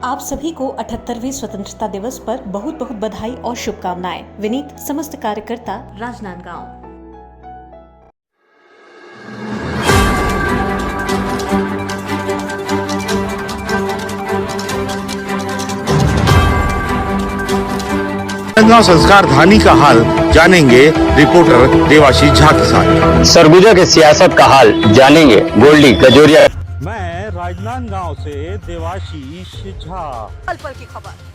आप सभी को 78वें स्वतंत्रता दिवस पर बहुत बहुत बधाई और शुभकामनाएं। विनीत समस्त कार्यकर्ता, राजनांदगांव। राजनांदगांव संस्कार धानी का हाल जानेंगे रिपोर्टर देवाशीष झा के साथ। सरगुजा के सियासत का हाल जानेंगे गोल्डी गजोरिया। मैं राजनांदगांव से देवाशीष झा। पल की खबर।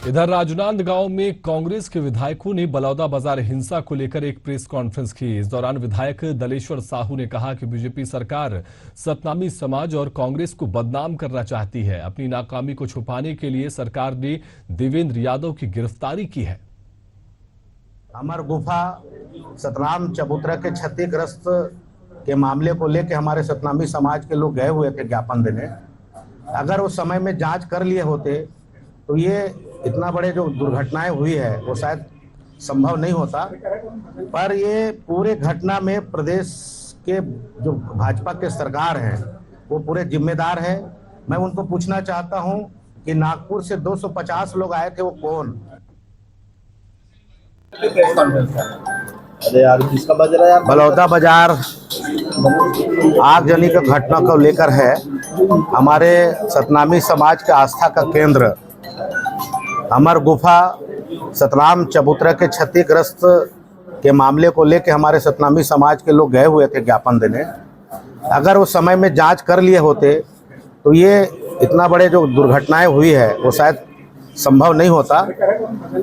इधर राजनांदगांव में कांग्रेस के विधायकों ने बलौदा बाजार हिंसा को लेकर एक प्रेस कॉन्फ्रेंस की। इस दौरान विधायक दलेश्वर साहू ने कहा कि बीजेपी सरकार सतनामी समाज और कांग्रेस को बदनाम करना चाहती है। अपनी नाकामी को छुपाने के लिए सरकार ने देवेंद्र यादव की गिरफ्तारी की है। अमर गुफा सतनाम चबूतरा के क्षतिग्रस्त के मामले को लेकर हमारे सतनामी समाज के लोग गए हुए थे ज्ञापन देने। अगर उस समय में जांच कर लिए होते तो ये इतना बड़े जो दुर्घटनाएं हुई है वो शायद संभव नहीं होता। पर ये पूरे घटना में प्रदेश के जो भाजपा के सरकार हैं वो पूरे जिम्मेदार है। मैं उनको पूछना चाहता हूं कि नागपुर से 250 लोग आए थे, वो कौन? अरे यार किसका बज रहा है यार? बलौदा बाजार आगजनी का घटना को लेकर है। हमारे सतनामी समाज के आस्था का केंद्र अमर गुफा सतनाम चबूतरा के क्षतिग्रस्त के मामले को लेकर हमारे सतनामी समाज के लोग गए हुए थे ज्ञापन देने। अगर उस समय में जांच कर लिए होते तो ये इतना बड़े जो दुर्घटनाएं हुई है वो शायद संभव नहीं होता।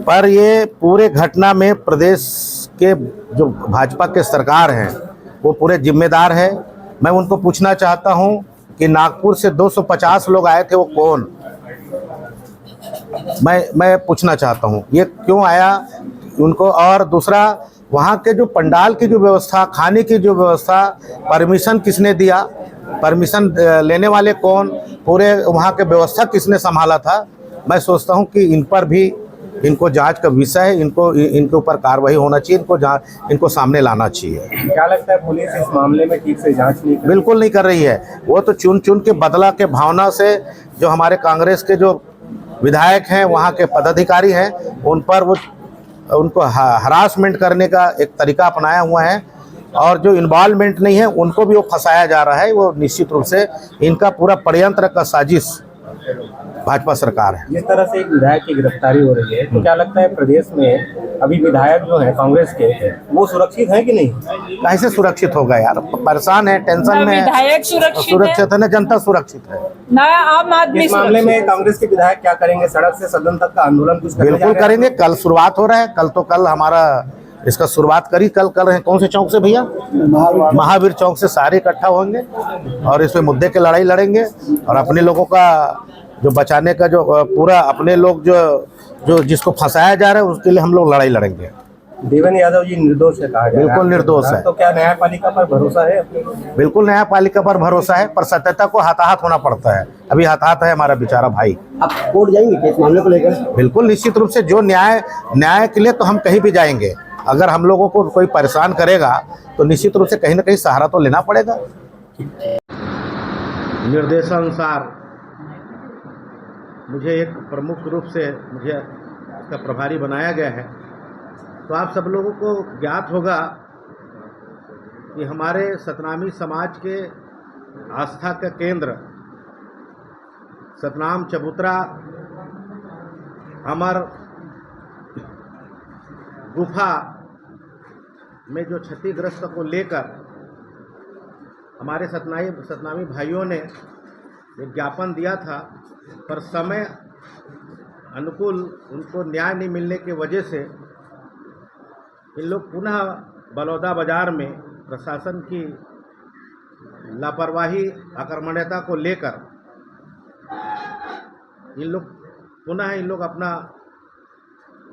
पर ये पूरे घटना में प्रदेश के जो भाजपा के सरकार हैं वो पूरे जिम्मेदार है। मैं उनको पूछना चाहता हूं कि नागपुर से 250 लोग आए थे, वो कौन? मैं पूछना चाहता हूं ये क्यों आया उनको। और दूसरा, वहां के जो पंडाल की जो व्यवस्था, खाने की जो व्यवस्था, परमिशन किसने दिया? परमिशन लेने वाले कौन? पूरे वहां के व्यवस्था किसने संभाला था? मैं सोचता हूं कि इन पर भी इनको जांच का विषय है। इनके ऊपर कार्रवाई होना चाहिए। इनको सामने लाना चाहिए। क्या लगता है पुलिस इस मामले में ठीक से जांच नहीं बिल्कुल नहीं कर रही है। वो तो चुन चुन के बदला के भावना से जो हमारे कांग्रेस के जो विधायक हैं, वहाँ के पदाधिकारी हैं, उन पर वो उनको हरासमेंट करने का एक तरीका अपनाया हुआ है। और जो इन्वॉल्वमेंट नहीं है उनको भी वो फंसाया जा रहा है। वो निश्चित रूप से इनका पूरा षड्यंत्र का साजिश भाजपा सरकार है। जिस तरह से एक विधायक की गिरफ्तारी हो रही है, तो क्या लगता है प्रदेश में अभी विधायक जो है कांग्रेस के वो सुरक्षित है कि नहीं? कैसे सुरक्षित होगा यार? परेशान है, टेंशन में है। विधायक सुरक्षित है ना, जनता सुरक्षित है ना, आम आदमी। इस मामले में कांग्रेस के विधायक क्या करेंगे? सड़क से सदन तक का आंदोलन कुछ बिल्कुल करेंगे। कल शुरुआत हो रहा है। कल हमारा इसका शुरुआत करी। कल रहे कौन से चौक से भैया? महावीर चौक से सारे इकट्ठा होंगे और इसमें मुद्दे की लड़ाई लड़ेंगे। और अपने लोगों का जो बचाने का जो पूरा अपने लोग जो जिसको फंसाया जा रहा है उसके लिए हम लोग लड़ाई लड़ेंगे। देवेंद्र यादव जी निर्दोष है, कहा जा रहा है। बिल्कुल निर्दोष है। तो क्या न्यायपालिका पर भरोसा है? बिल्कुल न्यायपालिका पर भरोसा है, पर सत्यता को हताहत होना पड़ता है। अभी हताहत है हमारा बेचारा भाई। आप कोर्ट जाएंगे इस मामले को लेकर? बिल्कुल, निश्चित रूप से जो न्याय के लिए तो हम कहीं भी जाएंगे। अगर हम लोगों को कोई परेशान करेगा तो निश्चित रूप से कहीं ना कहीं सहारा तो लेना पड़ेगा। निर्देशानुसार मुझे एक प्रमुख रूप से इसका प्रभारी बनाया गया है। तो आप सब लोगों को ज्ञात होगा कि हमारे सतनामी समाज के आस्था का केंद्र सतनाम चबूतरा अमर गुफा में जो क्षतिग्रस्त को लेकर हमारे सतनामी भाइयों ने एक ज्ञापन दिया था, पर समय अनुकूल उनको न्याय नहीं मिलने की वजह से इन लोग पुनः बलौदा बाजार में प्रशासन की लापरवाही, अकर्मण्यता को लेकर इन लोग अपना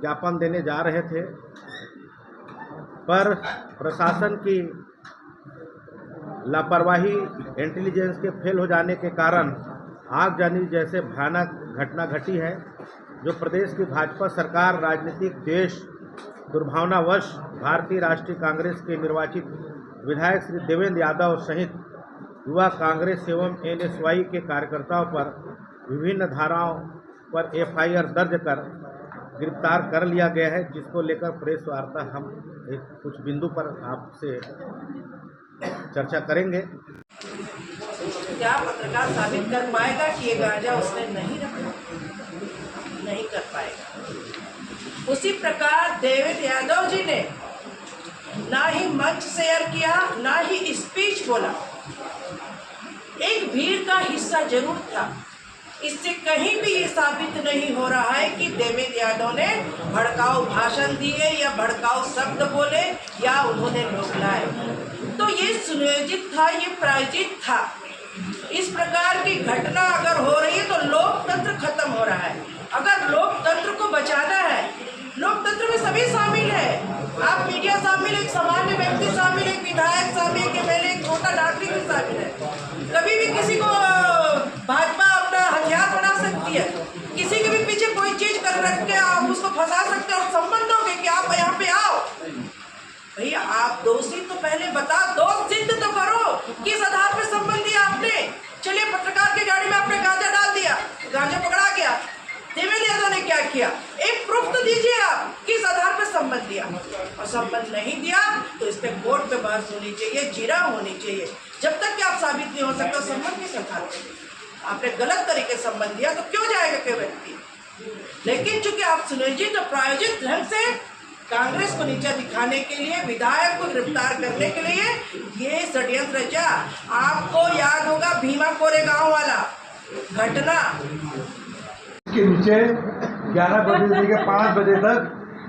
ज्ञापन देने जा रहे थे। पर प्रशासन की लापरवाही, इंटेलिजेंस के फेल हो जाने के कारण आगजनी जैसे भयानक घटना घटी है, जो प्रदेश की भाजपा सरकार राजनीतिक द्वेष, दुर्भावनावश भारतीय राष्ट्रीय कांग्रेस के निर्वाचित विधायक श्री देवेंद्र यादव सहित युवा कांग्रेस एवं एनएसवाई के कार्यकर्ताओं पर विभिन्न धाराओं पर एफआईआर दर्ज कर गिरफ्तार कर लिया गया है, जिसको लेकर प्रेस वार्ता हम एक कुछ बिंदु पर आपसे चर्चा करेंगे। क्या पत्रकार साबित कर पाएगा कि ये गांजा उसने नहीं रखा? नहीं कर पाएगा। उसी प्रकार डेविड यादव जी ने ना ही मंच शेयर किया, ना ही स्पीच बोला, एक भीड़ का हिस्सा जरूर था। इससे कहीं भी ये साबित नहीं हो रहा है कि डेविड यादव ने भड़काऊ भाषण दिए या भड़काऊ शब्द बोले या उन्होंने लोग लाए। तो ये सुनियोजित था, ये प्रायोजित था। इस प्रकार की घटना अगर हो रही है तो लोकतंत्र खत्म हो रहा है। अगर लोकतंत्र को बचाना है, लोकतंत्र में सभी शामिल है। आप मीडिया शामिल, एक सामान्य व्यक्ति शामिल, एक विधायक शामिल, एक एमएलए, एक छोटा नागरिक भी शामिल है। कभी भी किसी को भाजपा अपना हथियार बना सकती है, किसी के भी पीछे कोई चीज कर रख के आप उसको फंसा सकते हो और संबंध दोगे कि आप यहाँ पे आओ। भैया आप दोषी तो पहले बता दो, सिद्ध तो करो किस आधार पर संबंध दिया आपने। चलिए पत्रकार की गाड़ी में आपने गांजा डाल दिया, गांजा पकड़ा गया, देवेंद्र यादव ने क्या किया, एक प्रूफ तो दीजिए आप किस आधार पर संबंध दिया। और संबंध नहीं दिया तो इस पे कोर्ट पे बहस होनी चाहिए, जिरा होनी चाहिए। जब तक कि आप साबित नहीं हो सकता संबंध किस आधार पर। आपने गलत तरीके से संबंध दिया तो क्यों जाएगा कोई व्यक्ति। लेकिन चूंकि आप सुनियोजित और प्रायोजित ढंग से कांग्रेस को नीचा दिखाने के लिए, विधायक को गिरफ्तार करने के लिए ये षड्यंत्र रचा। आपको याद होगा भीमा कोरेगांव वाला घटना के नीचे 11 बजे से लेकर 5 बजे तक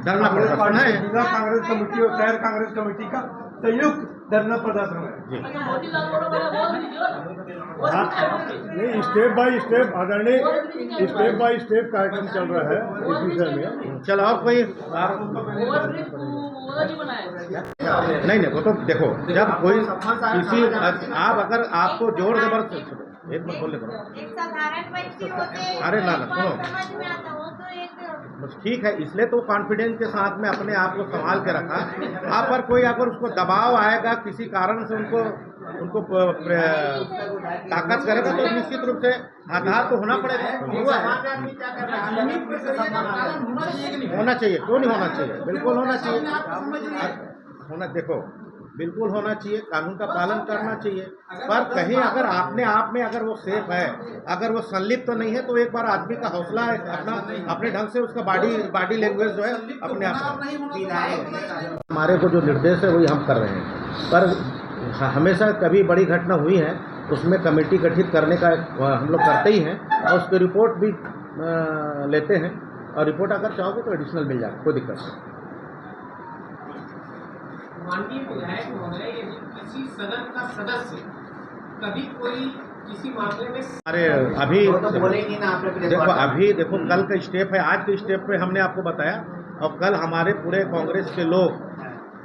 धरना प्रदर्शन है। जिला कांग्रेस कमेटी और शहर कांग्रेस कमेटी का संयुक्त धरना प्रदर्शन है। नहीं, स्टेप बाय स्टेप आदरणीय, स्टेप बाय स्टेप कार्यक्रम चल रहा है इस विषय में। चलो और कोई नहीं, वो तो देखो, जब कोई किसी आप अगर आपको जोर जबरदस्त एक बार बोलने करो, एक साधारण व्यक्ति होते, अरे ना सुनो, समझ में आता वो तो एक बस ठीक है, इसलिए तो कॉन्फिडेंस के साथ में अपने आप को संभाल के रखा। आप पर कोई अगर उसको दबाव आएगा, किसी कारण से उनको ताकत करेगा तो निश्चित रूप से आधार तो होना पड़ेगा। होना चाहिए, क्यों नहीं होना चाहिए, बिल्कुल होना चाहिए। देखो बिल्कुल होना चाहिए, कानून का पालन करना चाहिए। पर कहीं अगर अपने आप में अगर वो सेफ है, अगर वो संलिप्त तो नहीं है, तो एक बार आदमी का हौसला है अपने ढंग से उसका बॉडी लैंग्वेज जो है अपने आप। हमारे को जो निर्देश है वही हम कर रहे हैं। पर हमेशा कभी बड़ी घटना हुई है उसमें कमेटी गठित करने का हम लोग करते ही हैं और उसकी रिपोर्ट भी लेते हैं। और रिपोर्ट अगर चाहोगे तो एडिशनल मिल जाएगा, कोई दिक्कत नहीं। माननीय विधायक महोदय, यदि किसी सदन का सदस्य कभी कोई किसी मामले में अरे अभी देखो, अभी देखो कल का स्टेप है, आज के स्टेप पे हमने आपको बताया। और कल हमारे पूरे कांग्रेस के लोग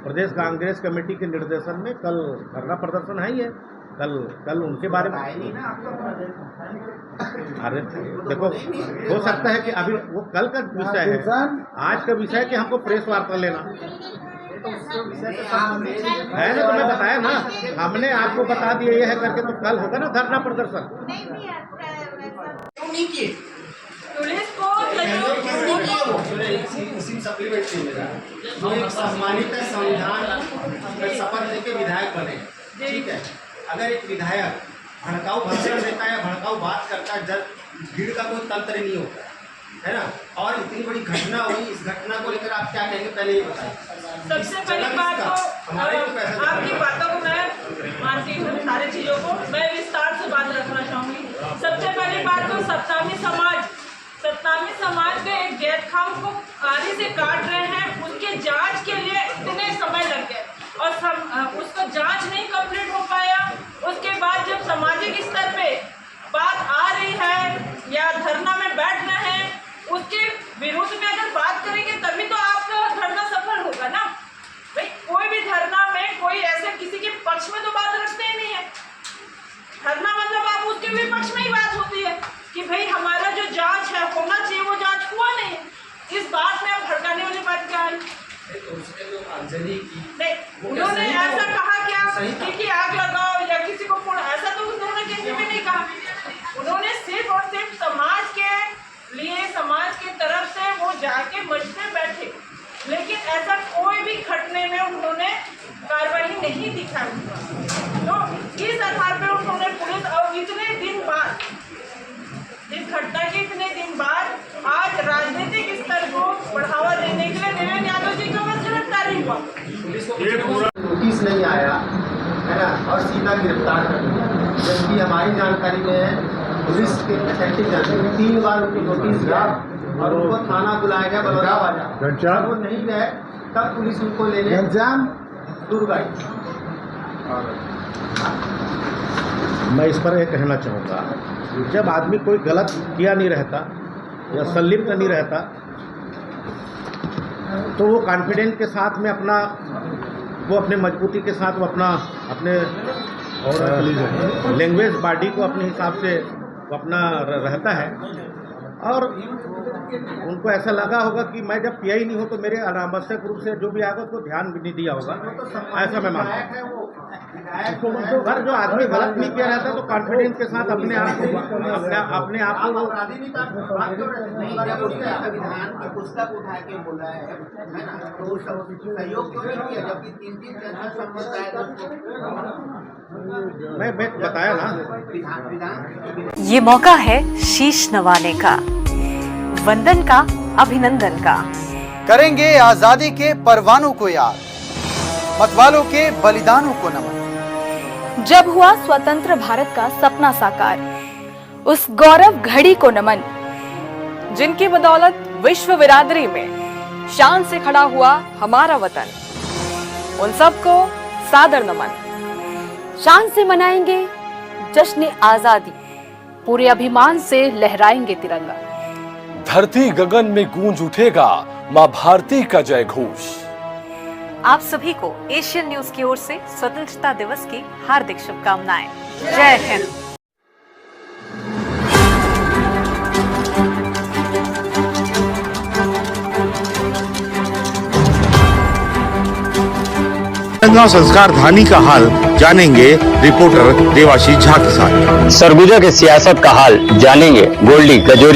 प्रदेश कांग्रेस कमेटी के निर्देशन में कल धरना प्रदर्शन है ही है। कल उनके बारे में अरे देखो, हो सकता है कि अभी वो कल का विषय है, आज का विषय है कि हमको प्रेस वार्ता लेना है ना। तो मैं बताया ना, हमने आपको बता दिया ये है करके, तो कल होगा ना धरना प्रदर्शन। पुलिस को सम्मानित संविधान शपथ लेके विधायक बने, ठीक है। अगर एक विधायक भड़काऊ भाषण देता है, भड़काऊ बात करता है, जब भीड़ का कोई तंत्र नहीं होता है ना, और इतनी बड़ी घटना हुई, इस घटना को लेकर आप क्या कहेंगे, पहले ये बताएं। सबसे पहली बात तो आपकी बातों को मैं मानती हूँ, सारी चीज़ों को मैं विस्तार से बात रखना चाहूँगी। सबसे पहली बात तो सत्तामी समाज के एक जैद खान को आरी से काट रहे हैं, उसके जांच के लिए इतने समय लग गए और उसका जांच नहीं कंप्लीट हो पाया। उसके बाद जब सामाजिक स्तर पे बात आ रही है या धरना में बैठ रहे हैं, उसके विरुद्ध में अगर बात करेंगे तभी तो आपका धरना सफल होगा ना। भाई कोई भी धरना में कोई ऐसे किसी के पक्ष में तो बात रखते ही नहीं है। धरना मतलब आप उसके विपक्ष में ही बात होती है कि भाई हमारा जो जांच है होना चाहिए, वो जांच हुआ नहीं। इस बात में अब भड़काने वाली बात क्या है? नहीं, उन्होंने ऐसा कहा क्या कि आग लगाओ या किसी को फोड़, ऐसा तो उन्होंने किसी में नहीं कहा। उन्होंने सिर्फ और सिर्फ समाज जाके मंच पे बैठे, लेकिन ऐसा कोई भी घटने में उन्होंने कार्रवाई नहीं दिखाई। तो इस आधार पर उन्होंने पुलिस और इतने दिन बाद, इस घटना के इतने दिन बाद आज राजनीतिक स्तर को बढ़ावा देने के लिए देवेंद्र यादव जी को बस गिरफ्तारी हुआ। नोटिस नहीं आया है ना, और सीधा गिरफ्तार कर दिया, जबकि हमारी जानकारी में है, पुलिस के एसएसपी जानकारी 3 बार उनको नोटिस गया और उनको थाना बुलाया गया बलौदा बाजार, वो नहीं गए, तब पुलिस उनको लेने दूर गई। मैं इस पर यह कहना चाहूँगा, जब आदमी कोई गलत किया नहीं रहता या संलिप्त नहीं रहता, तो वो कॉन्फिडेंस के साथ में अपना, वो अपने मजबूती के साथ वो अपने और लैंग्वेज बॉडी को अपने हिसाब से वो अपना रहता है। और उनको ऐसा लगा होगा कि मैं जब किया ही नहीं हो तो मेरे अनावश्यक रूप से जो भी आएगा उसको ध्यान भी नहीं दिया होगा, ऐसा मैं मानता हूँ। अगर जो आदमी गलत नहीं किया रहता तो कॉन्फिडेंस के साथ अपने आप को संविधान की पुस्तक उठा के बोला है ना, तो सहयोग क्यों नहीं किया, जबकि 3-3 मैं बताया ना। ये मौका है शीश नवाने का, वंदन का, अभिनंदन का। करेंगे आजादी के परवानों को याद, मतवालों के बलिदानों को नमन। जब हुआ स्वतंत्र भारत का सपना साकार, उस गौरव घड़ी को नमन, जिनकी बदौलत विश्व बिरादरी में शान से खड़ा हुआ हमारा वतन, उन सबको सादर नमन। शान से मनाएंगे जश्न आजादी, पूरे अभिमान से लहराएंगे तिरंगा। धरती गगन में गूंज उठेगा मां भारती का जय घोष। आप सभी को एशियन न्यूज की ओर से स्वतंत्रता दिवस की हार्दिक शुभकामनाएं। जय हिंद। राजनांदगांव संस्कार धानी का हाल जानेंगे रिपोर्टर देवाशीष झा के साथ। सरगुजा के सियासत का हाल जानेंगे गोल्डी गजोरिया